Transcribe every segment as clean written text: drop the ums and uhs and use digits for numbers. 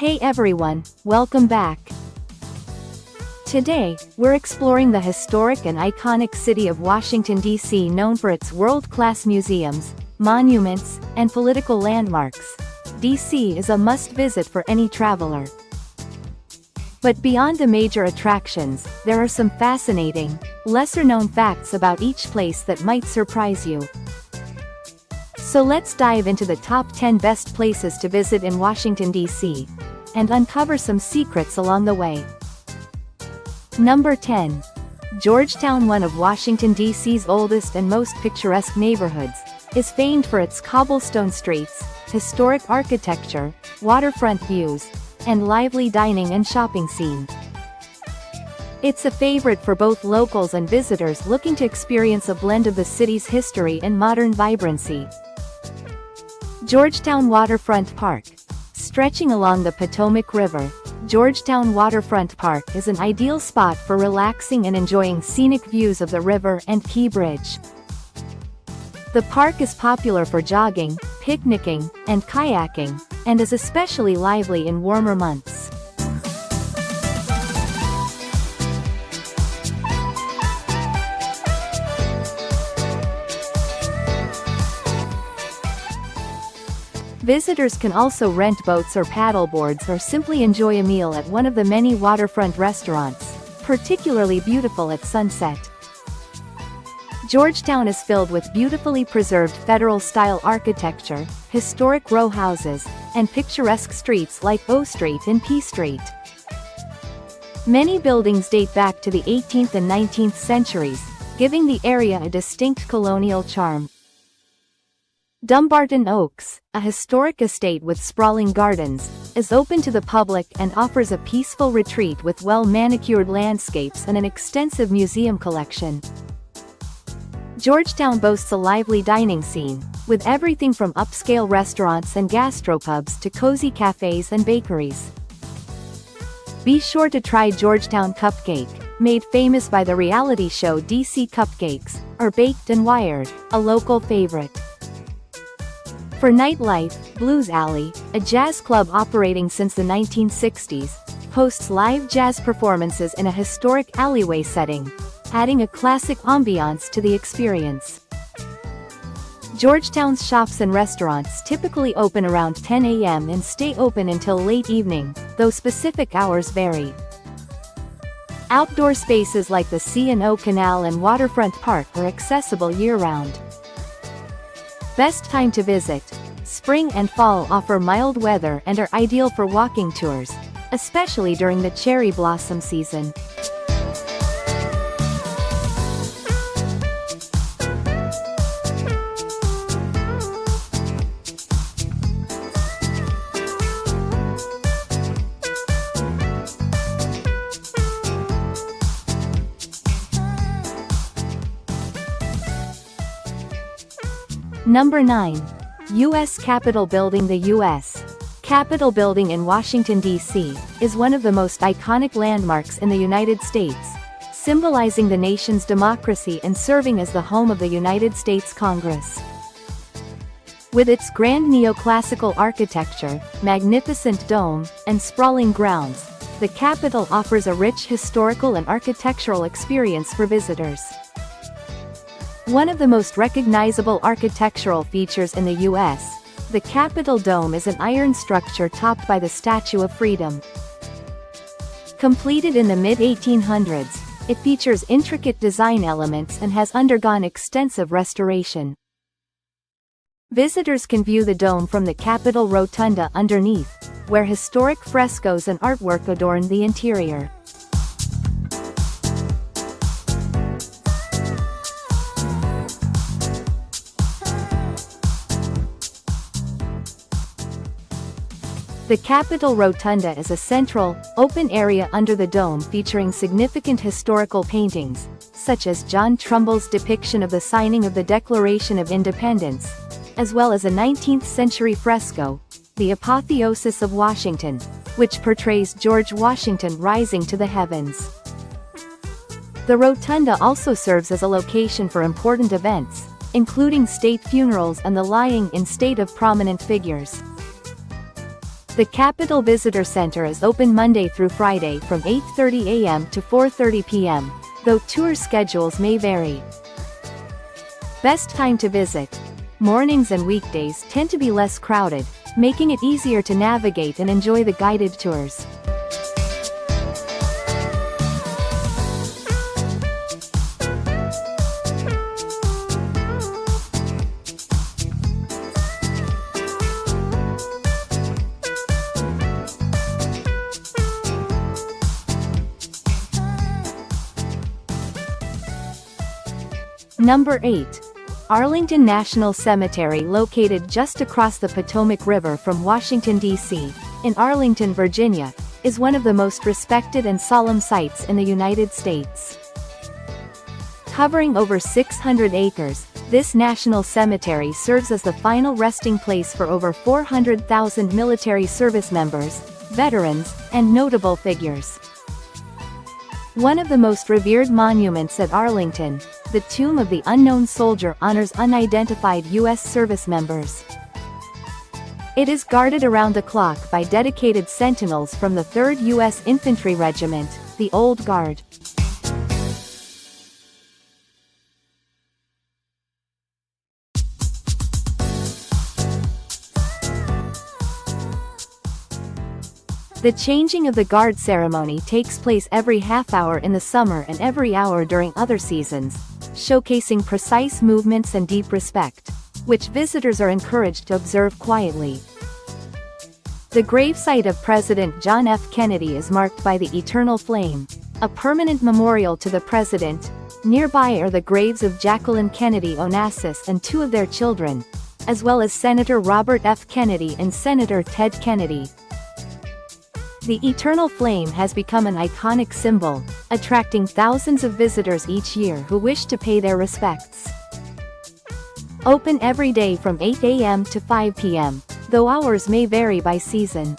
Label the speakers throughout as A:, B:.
A: Hey everyone, welcome back. Today, we're exploring the historic and iconic city of Washington, D.C., known for its world-class museums, monuments, and political landmarks. D.C. is a must-visit for any traveler. But beyond the major attractions, there are some fascinating, lesser-known facts about each place that might surprise you. So let's dive into the top 10 best places to visit in Washington, D.C., and uncover some secrets along the way. Number 10. Georgetown, one of Washington, D.C.'s oldest and most picturesque neighborhoods, is famed for its cobblestone streets, historic architecture, waterfront views, and lively dining and shopping scene. It's a favorite for both locals and visitors looking to experience a blend of the city's history and modern vibrancy. Georgetown Waterfront Park. Stretching along the Potomac River, Georgetown Waterfront Park is an ideal spot for relaxing and enjoying scenic views of the river and Key Bridge. The park is popular for jogging, picnicking, and kayaking, and is especially lively in warmer months. Visitors can also rent boats or paddleboards or simply enjoy a meal at one of the many waterfront restaurants, particularly beautiful at sunset. Georgetown is filled with beautifully preserved Federal-style architecture, historic row houses, and picturesque streets like O Street and P Street. Many buildings date back to the 18th and 19th centuries, giving the area a distinct colonial charm. Dumbarton Oaks, a historic estate with sprawling gardens, is open to the public and offers a peaceful retreat with well-manicured landscapes and an extensive museum collection. Georgetown boasts a lively dining scene, with everything from upscale restaurants and gastropubs to cozy cafes and bakeries. Be sure to try Georgetown Cupcake, made famous by the reality show DC Cupcakes, or Baked and Wired, a local favorite. For nightlife, Blues Alley, a jazz club operating since the 1960s, hosts live jazz performances in a historic alleyway setting, adding a classic ambiance to the experience. Georgetown's shops and restaurants typically open around 10 a.m. and stay open until late evening, though specific hours vary. Outdoor spaces like the C&O Canal and Waterfront Park are accessible year-round. Best time to visit. Spring and fall offer mild weather and are ideal for walking tours, especially during the cherry blossom season. Number 9. U.S. Capitol Building. The U.S. Capitol Building in Washington, D.C., is one of the most iconic landmarks in the United States, symbolizing the nation's democracy and serving as the home of the United States Congress. With its grand neoclassical architecture, magnificent dome, and sprawling grounds, the Capitol offers a rich historical and architectural experience for visitors. One of the most recognizable architectural features in the U.S., the Capitol Dome is an iron structure topped by the Statue of Freedom. Completed in the mid-1800s, it features intricate design elements and has undergone extensive restoration. Visitors can view the dome from the Capitol Rotunda underneath, where historic frescoes and artwork adorn the interior. The Capitol Rotunda is a central, open area under the dome featuring significant historical paintings, such as John Trumbull's depiction of the signing of the Declaration of Independence, as well as a 19th-century fresco, The Apotheosis of Washington, which portrays George Washington rising to the heavens. The rotunda also serves as a location for important events, including state funerals and the lying in state of prominent figures. The Capitol Visitor Center is open Monday through Friday from 8:30 a.m. to 4:30 p.m., though tour schedules may vary. Best time to visit. Mornings and weekdays tend to be less crowded, making it easier to navigate and enjoy the guided tours.
B: Number 8. Arlington National Cemetery, located just across the Potomac River from Washington, D.C., in Arlington, Virginia, is one of the most respected and solemn sites in the United States. Covering over 600 acres, this national cemetery serves as the final resting place for over 400,000 military service members, veterans, and notable figures. One of the most revered monuments at Arlington, the Tomb of the Unknown Soldier, honors unidentified U.S. service members. It is guarded around the clock by dedicated sentinels from the 3rd U.S. Infantry Regiment, the Old Guard. The changing of the guard ceremony takes place every half hour in the summer and every hour during other seasons, showcasing precise movements and deep respect, which visitors are encouraged to observe quietly. The gravesite of President John F. Kennedy is marked by the Eternal Flame, a permanent memorial to the president. Nearby are the graves of Jacqueline Kennedy Onassis and 2 of their children, as well as Senator Robert F. Kennedy and Senator Ted Kennedy. The Eternal Flame has become an iconic symbol, attracting thousands of visitors each year who wish to pay their respects. Open every day from 8 a.m. to 5 p.m., though hours may vary by season.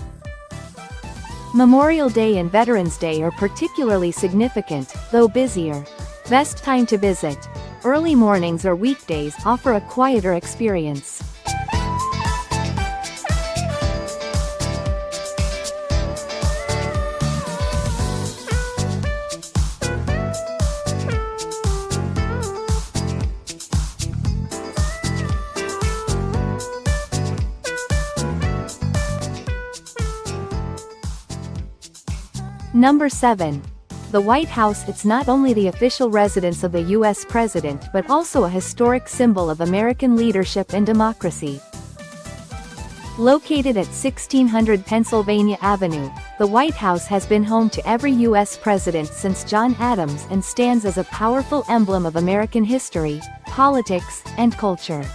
B: Memorial Day and Veterans Day are particularly significant, though busier. Best time to visit. Early mornings or weekdays offer a quieter experience. Number 7. The White House. It's not only the official residence of the U.S. President but also a historic symbol of American leadership and democracy. Located at 1600 Pennsylvania Avenue, the White House has been home to every U.S. president since John Adams and stands as a powerful emblem of American history, politics, and culture.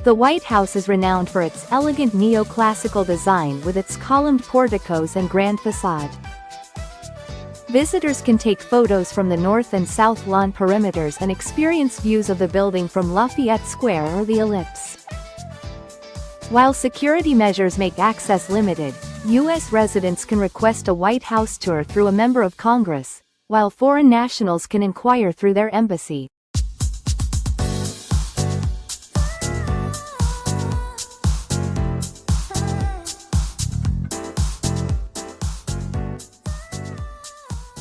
B: The White House is renowned for its elegant neoclassical design with its columned porticos and grand facade. Visitors can take photos from the north and south lawn perimeters and experience views of the building from Lafayette Square or the Ellipse. While security measures make access limited, U.S. residents can request a White House tour through a member of Congress, while foreign nationals can inquire through their embassy.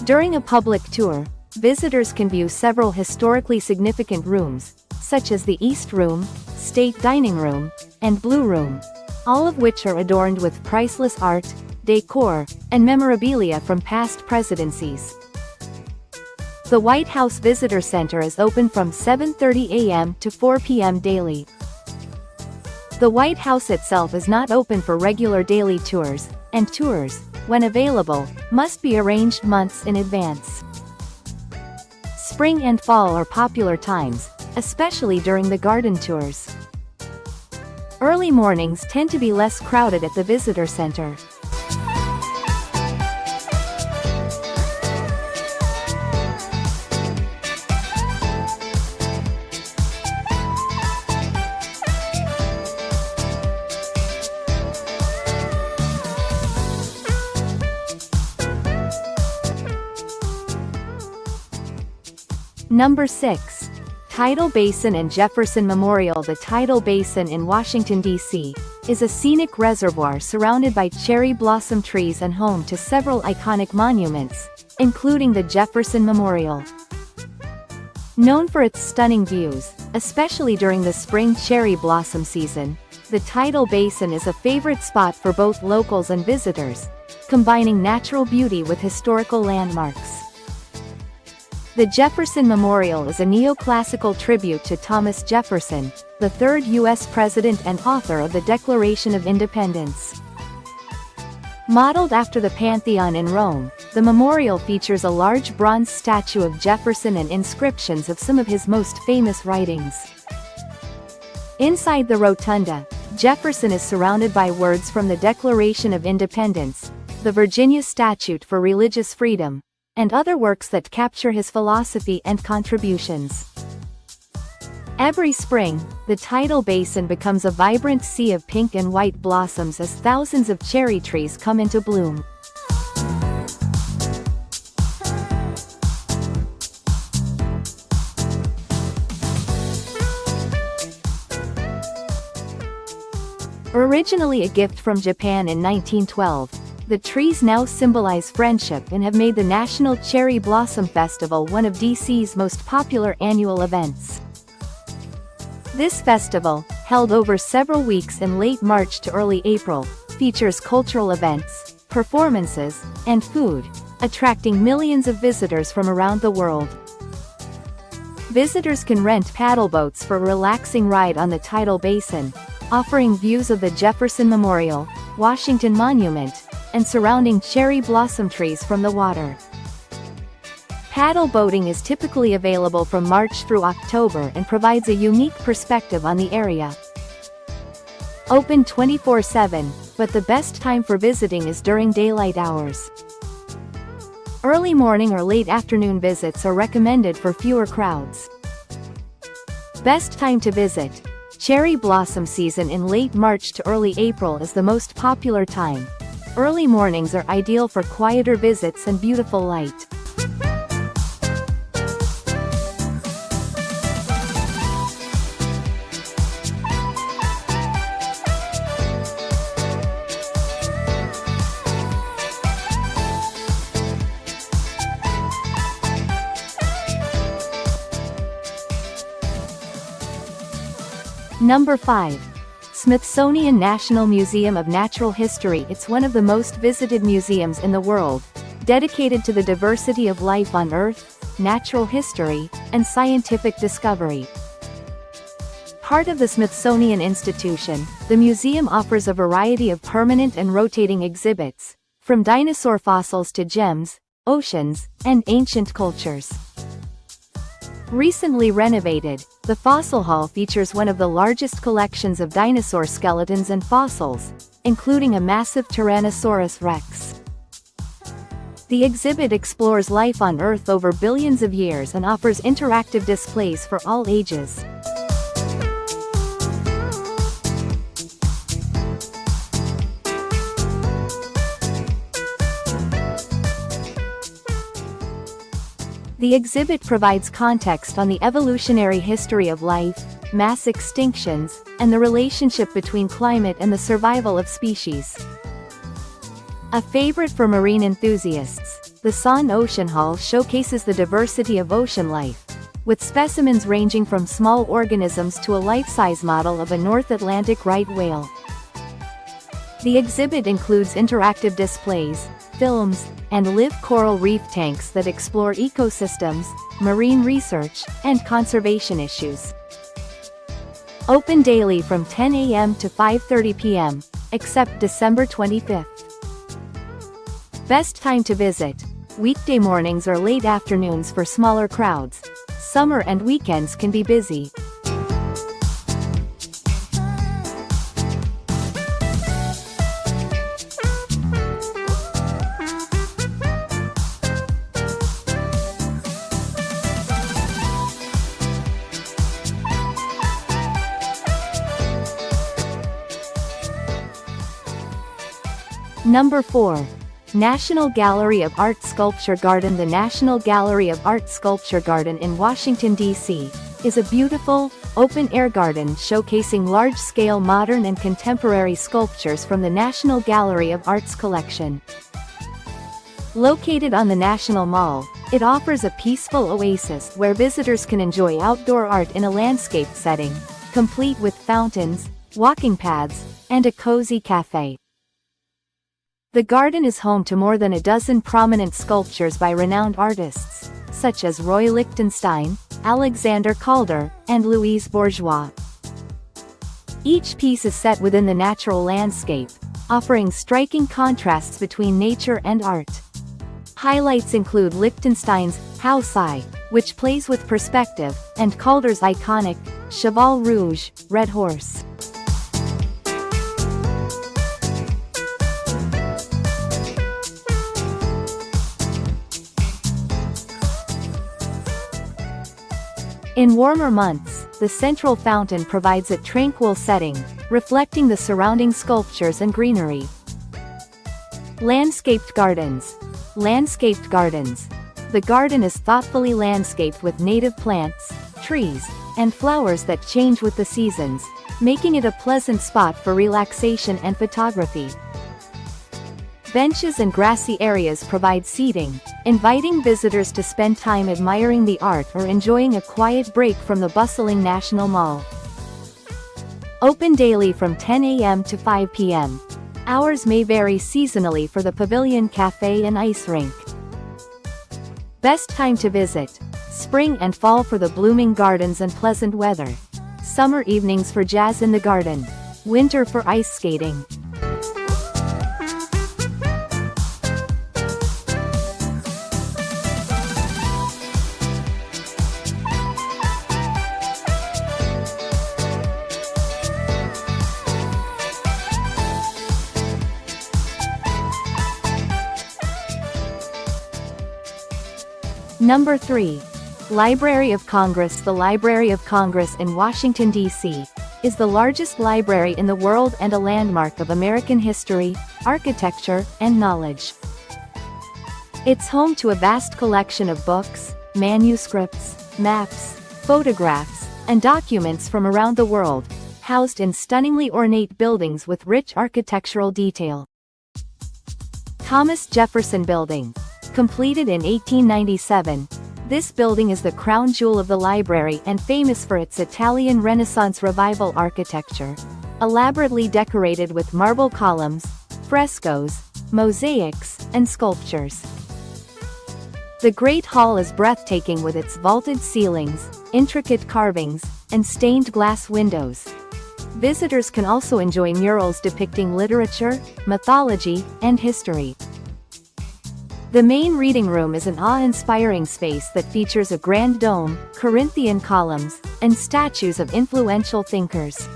B: During a public tour, visitors can view several historically significant rooms, such as the East Room, State Dining Room, and Blue Room, all of which are adorned with priceless art, decor, and memorabilia from past presidencies. The White House Visitor Center is open from 7:30 a.m. to 4 p.m. daily. The White House itself is not open for regular daily tours, and tours, when available, must be arranged months in advance. Spring and fall are popular times, especially during the garden tours. Early mornings tend to be less crowded at the visitor center. Number 6. Tidal Basin and Jefferson Memorial. The Tidal Basin in Washington, D.C.,
A: is a scenic reservoir surrounded by cherry blossom trees and home to several iconic monuments, including the Jefferson Memorial. Known for its stunning views, especially during the spring cherry blossom season, the Tidal Basin is a favorite spot for both locals and visitors, combining natural beauty with historical landmarks. The Jefferson Memorial is a neoclassical tribute to Thomas Jefferson, the third U.S. president and author of the Declaration of Independence. Modeled after the Pantheon in Rome, the memorial features a large bronze statue of Jefferson and inscriptions of some of his most famous writings. Inside the rotunda, Jefferson is surrounded by words from the Declaration of Independence, the Virginia Statute for Religious Freedom, and other works that capture his philosophy and contributions. Every spring, the Tidal Basin becomes a vibrant sea of pink and white blossoms as thousands of cherry trees come into bloom. Originally a gift from Japan in 1912, the trees now symbolize friendship and have made the National Cherry Blossom Festival one of DC's most popular annual events. This festival, held over several weeks in late March to early April, features cultural events, performances, and food, attracting millions of visitors from around the world. Visitors can rent paddle boats for a relaxing ride on the Tidal Basin, offering views of the Jefferson Memorial, Washington Monument, and surrounding cherry blossom trees from the water. Paddle boating is typically available from March through October and provides a unique perspective on the area. Open 24/7, but the best time for visiting is during daylight hours. Early morning or late afternoon visits are recommended for fewer crowds. Best time to visit. Cherry blossom season in late March to early April is the most popular time. Early mornings are ideal for quieter visits and beautiful light. Number 5. Smithsonian National Museum of Natural History. It's one of the most visited museums in the world, dedicated to the diversity of life on Earth, natural history, and scientific discovery. Part of the Smithsonian Institution, the museum offers a variety of permanent and rotating exhibits, from dinosaur fossils to gems, oceans, and ancient cultures. Recently renovated, the Fossil Hall features one of the largest collections of dinosaur skeletons and fossils, including a massive Tyrannosaurus rex. The exhibit explores life on Earth over billions of years and offers interactive displays for all ages. The exhibit provides context on the evolutionary history of life, mass extinctions, and the relationship between climate and the survival of species. A favorite for marine enthusiasts, the Son Ocean Hall showcases the diversity of ocean life, with specimens ranging from small organisms to a life-size model of a North Atlantic right whale. The exhibit includes interactive displays, films, and live coral reef tanks that explore ecosystems, marine research, and conservation issues. Open daily from 10 a.m. to 5:30 p.m., except December 25th. Best time to visit. Weekday mornings or late afternoons for smaller crowds. Summer and weekends can be busy. Number 4. National Gallery of Art Sculpture Garden. The National Gallery of Art Sculpture Garden in Washington, D.C., is a beautiful,
B: open-air garden showcasing large-scale modern and contemporary sculptures from the National Gallery of Art's collection. Located on the National Mall, it offers a peaceful oasis where visitors can enjoy outdoor art in a landscape setting, complete with fountains, walking paths, and a cozy cafe. The garden is home to more than a dozen prominent sculptures by renowned artists, such as Roy Lichtenstein, Alexander Calder, and Louise Bourgeois. Each piece is set within the natural landscape, offering striking contrasts between nature and art. Highlights include Lichtenstein's House Eye, which plays with perspective, and Calder's iconic Cheval Rouge, Red Horse. In warmer months, the central fountain provides a tranquil setting, reflecting the surrounding sculptures and greenery. Landscaped gardens. Landscaped gardens. The garden is thoughtfully landscaped with native plants, trees, and flowers that change with the seasons, making it a pleasant spot for relaxation and photography. Benches and grassy areas provide seating, inviting visitors to spend time admiring the art or enjoying a quiet break from the bustling National Mall. Open daily from 10 a.m. to 5 p.m. Hours may vary seasonally for the Pavilion Cafe and Ice Rink. Best time to visit: spring and fall for the blooming gardens and pleasant weather. Summer evenings for jazz in the garden. Winter for ice skating. Number 3. Library of Congress. The Library of Congress in Washington, D.C., is the largest library in the world and a landmark of American history, architecture, and knowledge. It's home to a vast collection of books, manuscripts, maps, photographs, and documents from around the world, housed in stunningly ornate buildings with rich architectural detail. Thomas Jefferson Building. Completed in 1897, this building is the crown jewel of the library and famous for its Italian Renaissance Revival architecture, elaborately decorated with marble columns, frescoes, mosaics, and sculptures. The Great Hall is breathtaking with its vaulted ceilings, intricate carvings, and stained glass windows. Visitors can also enjoy murals depicting literature, mythology, and history. The main reading room is an awe-inspiring space that features a grand dome, Corinthian columns, and statues of influential thinkers.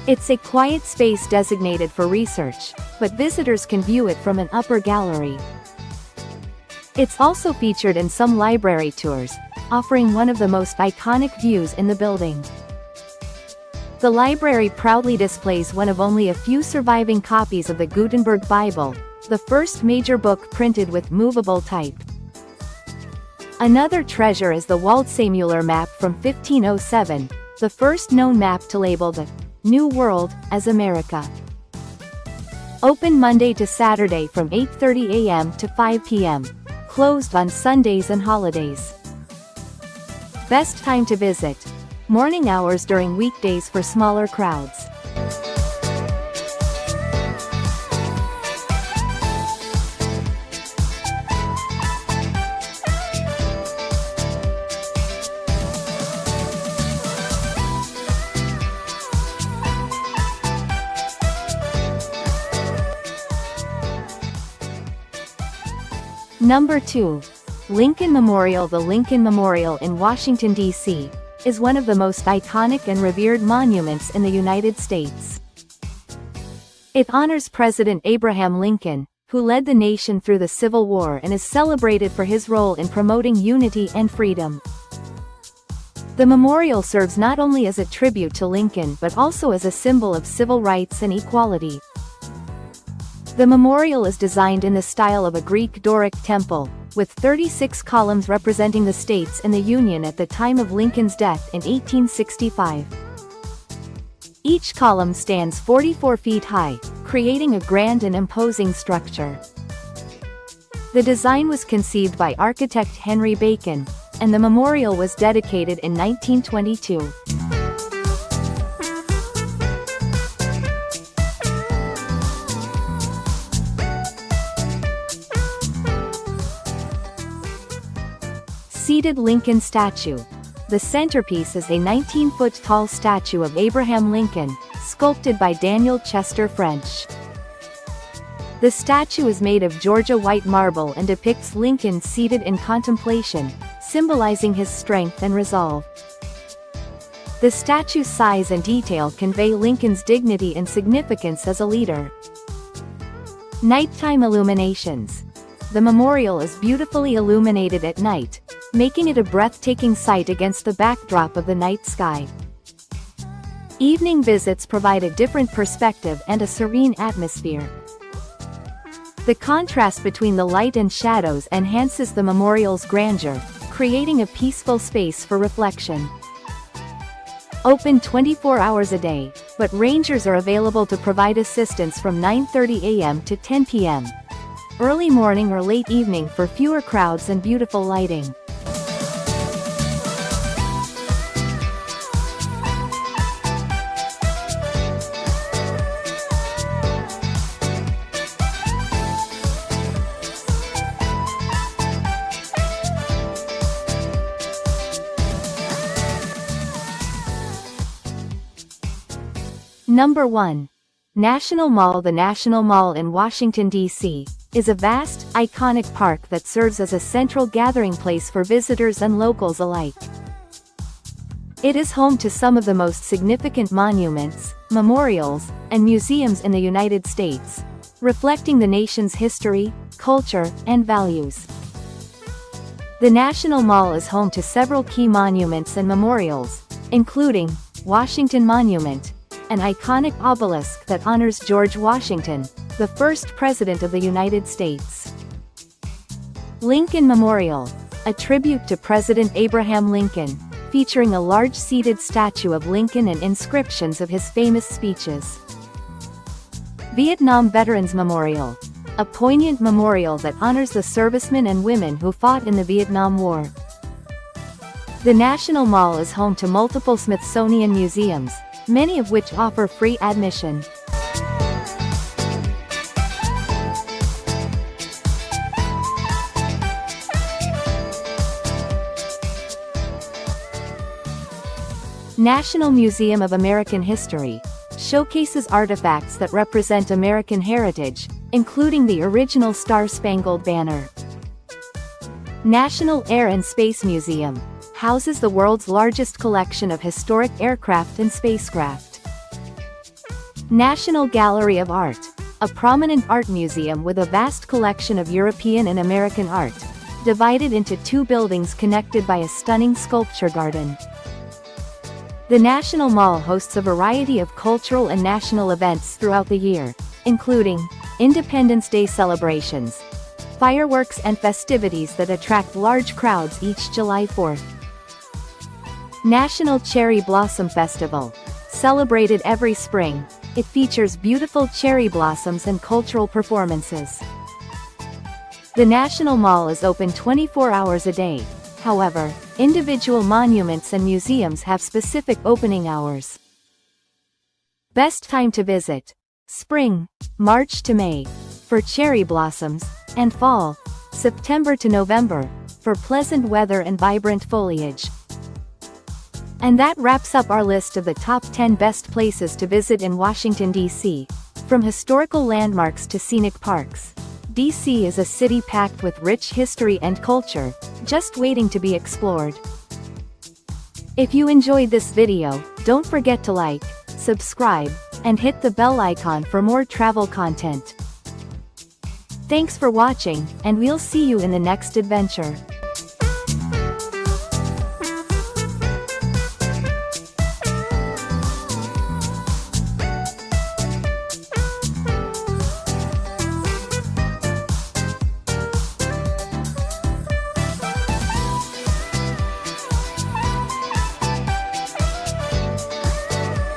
B: It's a quiet space designated for research, but visitors can view it from an upper gallery. It's also featured in some library tours, offering one of the most iconic views in the building. The library proudly displays one of only a few surviving copies of the Gutenberg Bible, the first major book printed with movable type. Another treasure is the Waldseemüller map from 1507, the first known map to label the New World as America. Open Monday to Saturday from 8:30 a.m. to 5 p.m. Closed on Sundays and holidays. Best time to visit: morning hours during weekdays for smaller crowds. Number 2. Lincoln Memorial. The Lincoln Memorial in Washington, D.C., is one of the most iconic and revered monuments in the United States. It honors President Abraham Lincoln, who led the nation through the Civil War and is celebrated for his role in promoting unity and freedom. The memorial serves not only as a tribute to Lincoln but also as a symbol of civil rights and equality. The memorial is designed in the style of a Greek Doric temple, with 36 columns representing the states in the Union at the time of Lincoln's death in 1865. Each column stands 44 feet high, creating a grand and imposing structure. The design was conceived by architect Henry Bacon, and the memorial was dedicated in 1922. Seated Lincoln statue. The centerpiece is a 19-foot-tall statue of Abraham Lincoln, sculpted by Daniel Chester French. The statue is made of Georgia white marble and depicts Lincoln seated in contemplation, symbolizing his strength and resolve. The statue's size and detail convey Lincoln's dignity and significance as a leader. Nighttime illuminations. The memorial is beautifully illuminated at night, making it a breathtaking sight against the backdrop of the night sky. Evening visits provide a different perspective and a serene atmosphere. The contrast between the light and shadows enhances the memorial's grandeur, creating a peaceful space for reflection. Open 24 hours a day, but rangers are available to provide assistance from 9:30 a.m. to 10 p.m. Early morning or late evening for fewer crowds and beautiful lighting. Number 1. National Mall. The National Mall in Washington, D.C., is a vast, iconic park that serves as a central gathering place for visitors and locals alike. It is home to some of the most significant monuments, memorials, and museums in the United States, reflecting the nation's history, culture, and values. The National Mall is home to several key monuments and memorials, including Washington Monument, an iconic obelisk that honors George Washington, the first President of the United States. Lincoln Memorial, a tribute to President Abraham Lincoln, featuring a large seated statue of Lincoln and inscriptions of his famous speeches. Vietnam Veterans Memorial, a poignant memorial that honors the servicemen and women who fought in the Vietnam War. The National Mall is home to multiple Smithsonian museums, many of which offer free admission. National Museum of American History showcases artifacts that represent American heritage, including the original Star-Spangled Banner. National Air and Space Museum houses the world's largest collection of historic aircraft and spacecraft. National Gallery of Art, a prominent art museum with a vast collection of European and American art, divided into two buildings connected by a stunning sculpture garden. The National Mall hosts a variety of cultural and national events throughout the year, including Independence Day celebrations, fireworks and festivities that attract large crowds each July 4th. National Cherry Blossom Festival, celebrated every spring, it features beautiful cherry blossoms and cultural performances. The National Mall is open 24 hours a day. However, individual monuments and museums have specific opening hours. Best time to visit: spring, March to May, for cherry blossoms, and fall, September to November, for pleasant weather and vibrant foliage. And that wraps up our list of the top 10 best places to visit in Washington, D.C. From historical landmarks to scenic parks, D.C. is a city packed with rich history and culture, just waiting to be explored. If you enjoyed this video, don't forget to like, subscribe, and hit the bell icon for more travel content. Thanks for watching, and we'll see you in the next adventure.